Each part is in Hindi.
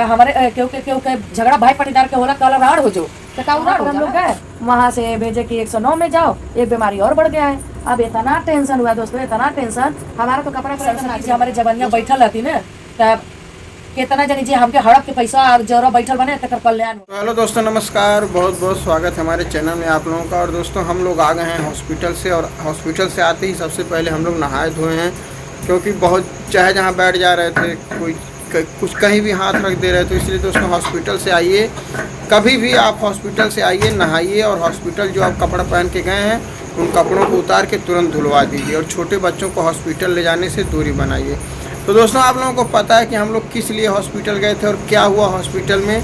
हमारे क्यों के झगड़ा भाई पटीदार के होला कल राड़ हो जो हम लोग गए वहाँ से भेजे कि 109 में जाओ, एक बीमारी और बढ़ गया है। अब इतना टेंशन हुआ दोस्तों, इतना टेंशन हमारा तो कपड़ा हमारे जवानियाँ बैठल रहती ना तब कितना जानी जी हमके हड़प के पैसा और जरा बैठल बने तक कल्याण। हेलो दोस्तों, नमस्कार, बहुत बहुत स्वागत है हमारे चैनल में आप लोगों का। और दोस्तों हम लोग आ गए हैं हॉस्पिटल से, और हॉस्पिटल से आते ही सबसे पहले हम लोग नहाए धोए हैं, क्योंकि बहुत चाहे जहाँ बैठ जा रहे थे कोई कुछ कहीं भी हाथ रख दे रहे थे। इसलिए दोस्तों हॉस्पिटल से आइए, कभी भी आप हॉस्पिटल से आइए, नहाइए, और हॉस्पिटल जो आप कपड़ा पहन के गए हैं उन कपड़ों को उतार के तुरंत धुलवा दीजिए, और छोटे बच्चों को हॉस्पिटल ले जाने से दूरी बनाइए। तो दोस्तों आप लोगों को पता है कि हम लोग किस लिए हॉस्पिटल गए थे और क्या हुआ हॉस्पिटल में।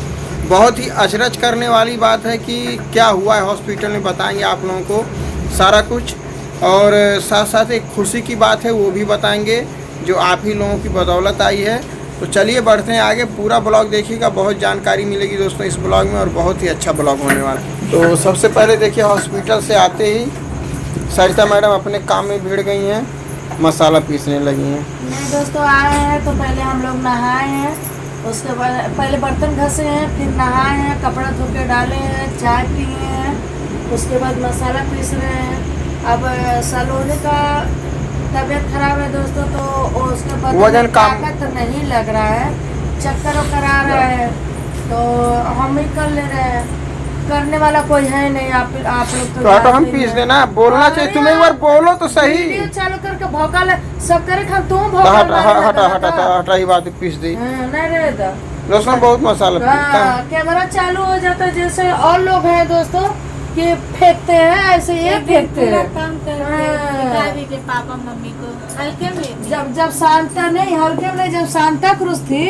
बहुत ही अचरज करने वाली बात है कि क्या हुआ है हॉस्पिटल में, बताएंगे आप लोगों को सारा कुछ, और साथ साथ एक खुशी की बात है वो भी बताएंगे जो आप ही लोगों की बदौलत आई है। तो चलिए बढ़ते हैं आगे, पूरा ब्लॉग देखिएगा, बहुत जानकारी मिलेगी दोस्तों इस ब्लॉग में, और बहुत ही अच्छा ब्लॉग होने वाला है। तो सबसे पहले देखिए हॉस्पिटल से आते ही सरिता मैडम अपने काम में भिड़ गई हैं, मसाला पीसने लगी हैं। नहीं दोस्तों आए हैं तो पहले हम लोग नहाए हैं, उसके बाद पहले बर्तन घसे हैं, फिर नहाए हैं, कपड़ा धो के डाले हैं, चाय पिए हैं, उसके बाद मसाला पीस रहे हैं। अब सलोनी का तबीयत खराब है दोस्तों, तो उसके बाद वजन ताकत नहीं लग रहा है, चक्कर आ रहा है, तो हम ही कर ले रहे हैं, करने वाला कोई है नहीं। आप लोग तो हम पीस देना, बोलना चाहिए, तुम एक बार बोलो तो सही। वीडियो चालू करके भौकाल सब करे खान तुम भौकाल हटा ही बात पीस दी। नहीं रे दोस्तों बहुत मसाला पीसता है। कैमरा चालू हो जाता है, जैसे और लोग हैं दोस्तों कि फेंकते हैं, ऐसे ये फेंकते हैं काम करते के पापा मम्मी को हल्के में। जब शांता नहीं, हल्के में जब शांता क्रूज थी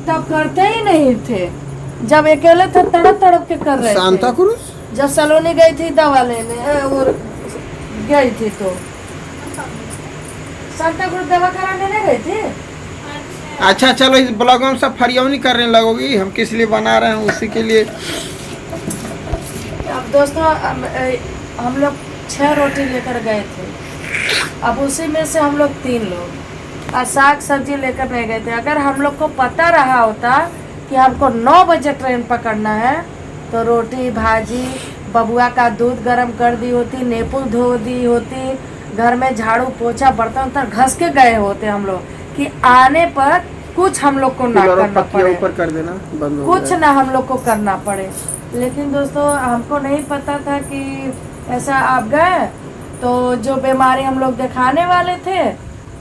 तब करते ही नहीं थे, जब अकेले थे तड़प तड़प के कर रहे थे। शांता क्रूज जब सलोनी गई थी दवा लेने और गई थी तो शांता क्रूज दवा कराने नहीं गई थी। अच्छा चलो, इस ब्लॉग में सब फरियावनी करने लगोगी, हम किस लिए बना रहे हैं उसी के लिए। अब दोस्तों हम लोग 6 रोटी लेकर गए थे, अब उसी में से हम लोग 3 लोग और साग सब्जी लेकर नहीं गए थे। अगर हम लोग को पता रहा होता कि हमको 9 बजे ट्रेन पकड़ना है तो रोटी भाजी, बबुआ का दूध गर्म कर दी होती, नींबू धो दी होती, घर में झाड़ू पोछा बर्तन घस के गए होते हम लोग, कि आने पर कुछ हम लोग को ना करना पड़े, ऊपर कर देना बंद हो कुछ ना हम लोग को करना पड़े। लेकिन दोस्तों हमको नहीं पता था कि ऐसा आप गए, तो जो बीमारी हम लोग दिखाने वाले थे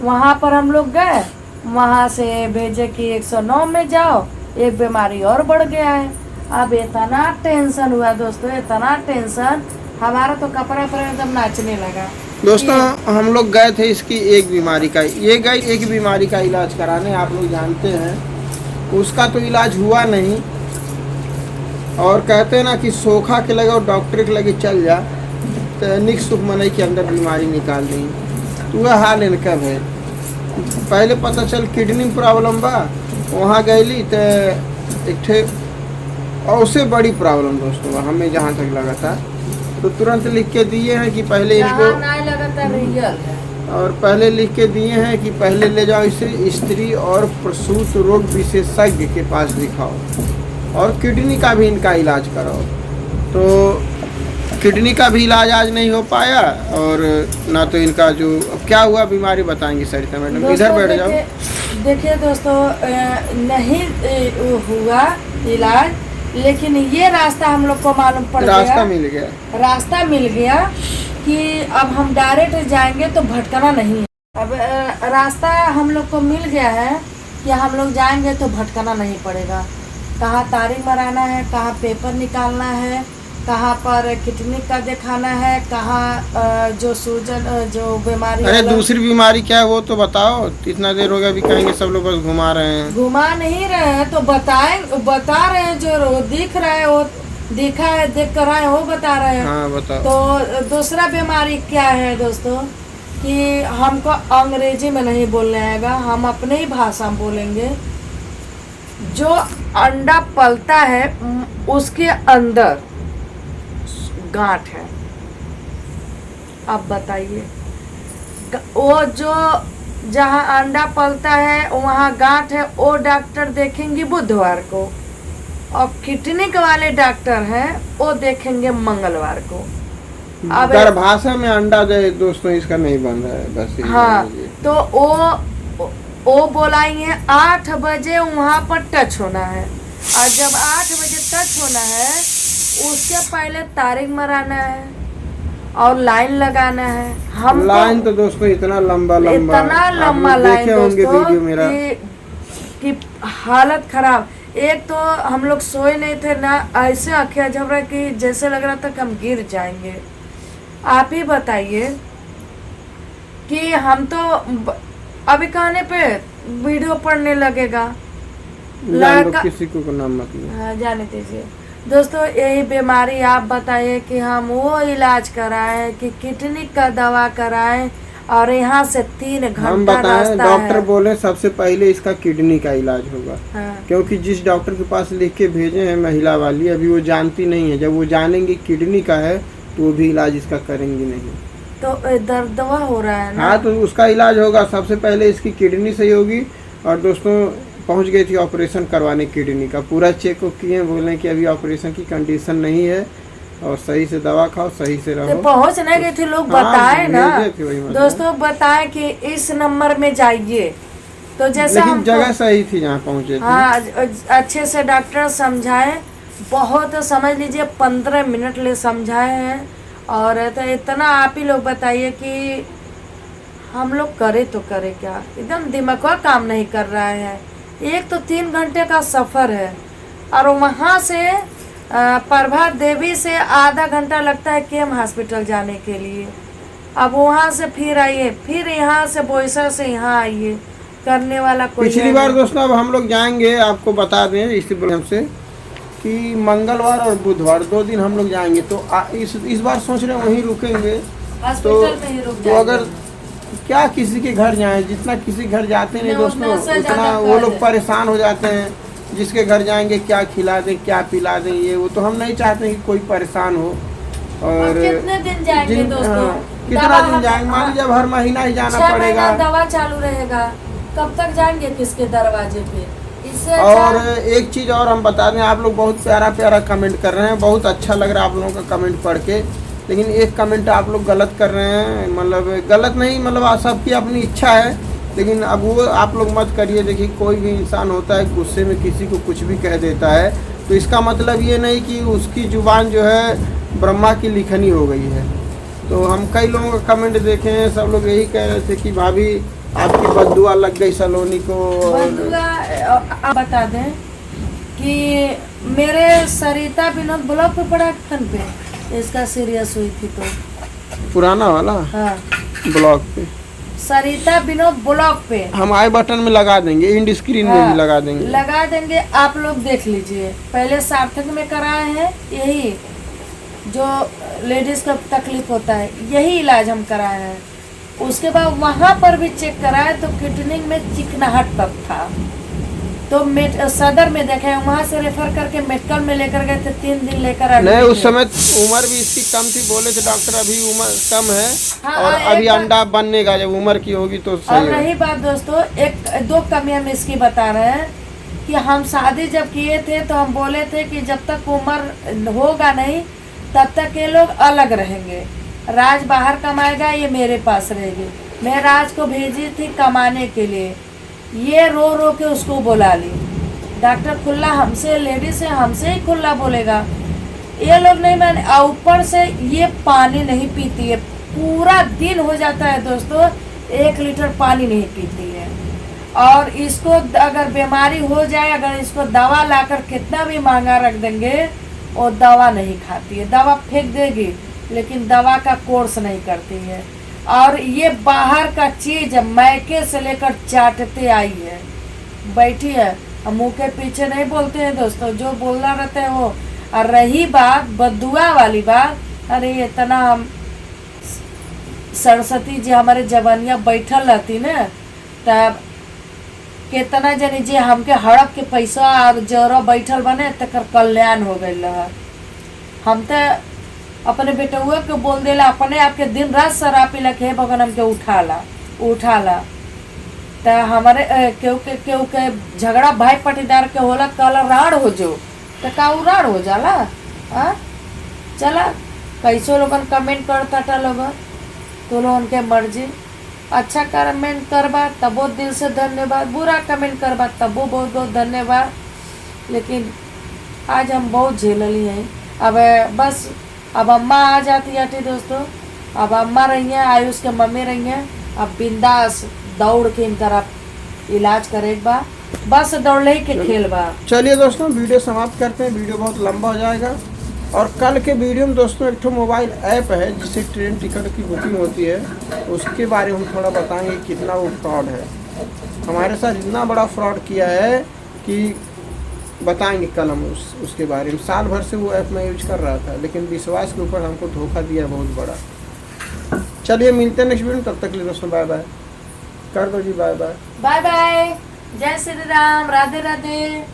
वहाँ पर हम लोग गए, वहाँ से भेजे कि 109 में जाओ, एक बीमारी और बढ़ गया है। अब इतना टेंशन हुआ दोस्तों, इतना टेंशन, हमारा तो कपड़ा पर एकदम नाचने लगा। दोस्तों हम लोग गए थे इसकी एक बीमारी का, ये गए एक बीमारी का इलाज कराने, आप लोग जानते हैं उसका तो इलाज हुआ नहीं, और कहते हैं ना कि सोखा के लगे और डॉक्टर के लगे चल जा, तो निक सुख मनई के अंदर बीमारी निकाल दी। तो वह हाल इनका है। पहले पता चल किडनी प्रॉब्लम बा, वहाँ गईली तो एक ठे और उससे बड़ी प्रॉब्लम दोस्तों हमें जहाँ तक लगा था, तो तुरंत लिख के दिए हैं कि पहले इनको, और पहले लिख के दिए हैं कि पहले ले जाओ इसे स्त्री और प्रसूत रोग विशेषज्ञ के पास दिखाओ, और किडनी का भी इनका इलाज कराओ। तो किडनी का भी इलाज आज नहीं हो पाया, और ना तो इनका जो अब क्या हुआ बीमारी बताएंगे सरिता मैडम, इधर बैठ जाओ। देखिए दोस्तों नहीं हुआ इलाज, लेकिन ये रास्ता हम लोग को मालूम पड़ गया, रास्ता मिल गया कि अब हम डायरेक्ट जाएंगे तो भटकना नहीं है। अब रास्ता हम लोग को मिल गया है कि हम लोग जाएंगे तो भटकना नहीं पड़ेगा। कहाँ तारीख मराना है, कहाँ पेपर निकालना है, कहाँ पर किडनी का दिखाना है, कहाँ जो सूजन जो बीमारी। अरे दूसरी बीमारी क्या है वो तो बताओ, इतना देर हो गया अभी कहेंगे सब लोग बस घुमा रहे हैं। घुमा नहीं रहे हैं तो बता रहे हैं, जो दिख रहा है वो देखा है, देख कर आए वो बता रहे हैं। हाँ बताओ। तो दूसरा बीमारी क्या है दोस्तों कि हमको अंग्रेजी में नहीं बोलने आएगा, हम अपने ही भाषा में बोलेंगे। जो अंडा पलता है उसके अंदर गांठ है। अब बताइए वो जो जहाँ अंडा पलता है वहाँ गांठ है, वो डॉक्टर देखेंगे बुधवार को, और किडनी के वाले डॉक्टर हैं वो देखेंगे मंगलवार को। अब गर्भाशय में अंडा जो दोस्तों इसका नहीं बन रहा है बस। हाँ, तो वो बोलाएंगे 8 बजे वहाँ पर टच होना है, और जब 8 बजे टच होना है उसके पहले तारीख मराना है और लाइन लगाना है। हम लाइन तो दोस्तों इतना लंबा लाइन दोस्तों मेरा कि हालत खराब। एक तो हम लोग सोए नहीं थे ना, ऐसे आंखें झप रहा कि जैसे लग रहा था कि हम गिर जाएंगे। आप ही बताइए कि हम तो अभी कहने पे वीडियो पढ़ने लगेगा लड़का, किसी को नाम मत लो। हाँ जाने दीजिए दोस्तों। यही बीमारी आप बताइए कि हम वो इलाज कराएं कि किडनी का दवा कराएं, और यहाँ से 3 घंटा रास्ता है। डॉक्टर बोले सबसे पहले इसका किडनी का इलाज होगा। हाँ। क्योंकि जिस डॉक्टर के पास लिख के भेजे हैं महिला वाली, अभी वो जानती नहीं है। जब वो जानेंगे किडनी का है तो वो भी इलाज इसका करेंगी नहीं। तो दर्द दवा हो रहा है ना। हाँ, तो उसका इलाज होगा। सबसे पहले इसकी किडनी सही होगी। और दोस्तों पहुंच गई थी ऑपरेशन करवाने किडनी का, पूरा चेक किए, बोले कि अभी ऑपरेशन की कंडीशन नहीं है और सही से दवा खाओ, सही से रहो। तो पहुंच नहीं गए थे लोग, बताए ना दोस्तों, बताए कि इस नंबर में जाइए। तो जैसे लेकिन जगह सही थी जहाँ पहुँचे। हाँ, अच्छे से डॉक्टर समझाए, बहुत समझ लीजिए 15 मिनट ले समझाए हैं। और तो इतना आप ही लोग बताइए कि हम लोग करे तो करे क्या, एकदम दिमाग का काम नहीं कर रहा है। एक तो 3 घंटे का सफ़र है, और वहाँ से प्रभात देवी से आधा घंटा लगता है केम हॉस्पिटल जाने के लिए। अब वहाँ से फिर आइए, फिर यहाँ से बोईसर से यहाँ आइए, करने वाला कोई। पिछली बार दोस्तों अब हम लोग जाएंगे, आपको बता दें इसी प्रॉब्लम से कि मंगलवार और बुधवार 2 दिन हम लोग जाएंगे। तो इस बार सोच रहे हैं वहीं रुकेंगे। तो अगर क्या किसी के घर जाएं, जितना किसी घर जाते नहीं दोस्तों उतना वो लोग परेशान हो जाते हैं। जिसके घर जाएंगे क्या खिला दें क्या पिला दें, ये वो तो हम नहीं चाहते कि कोई परेशान हो। और कितने दिन जाएंगे दोस्तों? कितना दिन जाएंगे? मान लीजिए अब हर महीना ही जाना पड़ेगा। दवा चालू रहेगा, कब तक जाएंगे किसके दरवाजे पे? और एक चीज़ और हम बता दें, आप लोग बहुत प्यारा प्यारा कमेंट कर रहे हैं, बहुत अच्छा लग रहा है आप लोगों का कमेंट पढ़ के। लेकिन एक कमेंट आप लोग गलत कर रहे हैं, मतलब गलत नहीं, मतलब सबकी अपनी इच्छा है, लेकिन अब वो आप लोग मत करिए। देखिए कोई भी इंसान होता है गुस्से में किसी को कुछ भी कह देता है, तो इसका मतलब ये नहीं कि उसकी जुबान जो है ब्रह्मा की लिखनी हो गई है। तो हम कई लोगों का कमेंट देखे हैं, सब लोग यही कह रहे थे कि भाभी आपकी बद्दुआ लग गई सलोनी को। आप बता दें कि मेरे सरिता विनोद ब्लॉक पे पड़ा पे इसका सीरियस हुई थी, तो पुराना वाला हाँ ब्लॉक पे सरिता विनोद ब्लॉक पे हम आई बटन में लगा देंगे, इंड स्क्रीन में भी लगा देंगे, आप लोग देख लीजिए। पहले सार्थक में कराए हैं, यही जो लेडीज का तकलीफ होता है यही इलाज हम कराए हैं। उसके बाद वहाँ पर भी चेक कराए तो किडनी में चिकनाहट तक था, तो सदर में देखे, वहाँ से रेफर करके मेडिकल में लेकर गए थे, 3 दिन लेकर नहीं। उस समय उम्र भी इसकी कम थी, बोले थे डॉक्टर अभी उम्र कम है। हाँ, और अभी अंडा बनने का, जब उम्र की होगी तो सही। और रही बात दोस्तों, 1-2 कमियां हम इसकी बता रहे हैं कि हम शादी जब किए थे तो हम बोले थे कि जब तक उम्र होगा नहीं तब तक ये लोग अलग रहेंगे। राज बाहर कमाएगा, ये मेरे पास रहेगी। मैं राज को भेजी थी कमाने के लिए, ये रो रो के उसको बुला ली। डॉक्टर खुला हमसे, लेडीज से हमसे ही खुला बोलेगा, ये लोग नहीं माने। ऊपर से ये पानी नहीं पीती है, पूरा दिन हो जाता है दोस्तों 1 लीटर पानी नहीं पीती है। और इसको अगर बीमारी हो जाए, अगर इसको दवा लाकर कितना भी महंगा रख देंगे, वो दवा नहीं खाती है, दवा फेंक देगी, लेकिन दवा का कोर्स नहीं करती है। और ये बाहर का चीज मैके से लेकर चाटते आई है, बैठी है, हम मुँह के पीछे नहीं बोलते हैं दोस्तों, जो बोलना रहता है वो। और रही बात बद्दुआ वाली बात, अरे इतना हम सरस्वती जी हमारे जवानिया बैठल रहती न, तब कितना जनी जे हमके हड़प के पैसा और जरा बैठल बने तक कल्याण हो गई रहा। हम तो अपने बेटुआ के बोल देला, अपने आपके दिन रात शराब पीला के भगवान हमके उठाला। तो हमारे केहू के झगड़ा भाई पटीदार के होला कल राड़ हो जो तो का उ राड़ हो जाला। चला कैसो लोगन कमेंट करता था लोगन तो लोगन के मर्जी। अच्छा कमेंट करबा तबो दिल से धन्यवाद, बुरा कमेंट करबा तबो बहुत बहुत धन्यवाद। लेकिन आज हम बहुत झेलली हैं। अब बस अब अम्मा आ जाती आती दोस्तों, अब अम्मा रही हैं, आयुष के मम्मी रही हैं, अब बिंदास दौड़ के इन तरफ इलाज करे बा, बस दौड़ले के खेल बा। चलिए दोस्तों वीडियो समाप्त करते हैं, वीडियो बहुत लंबा हो जाएगा। और कल के वीडियो में दोस्तों एक तो मोबाइल ऐप है जिससे ट्रेन टिकट की बुकिंग होती है, उसके बारे में हम थोड़ा बताएंगे कितना वो फ्रॉड है। हमारे साथ इतना बड़ा फ्रॉड किया है कि बताएंगे कल हम उसके बारे में। साल भर से वो ऐप मैं यूज कर रहा था, लेकिन विश्वास के ऊपर हमको धोखा दिया बहुत बड़ा। चलिए मिलते हैं नेक्स्ट वीडियो में, तब तक के लिए दोस्तों बाय बाय कर दो जी, बाय बाय। बाय बाय, जय श्री राम, राधे राधे।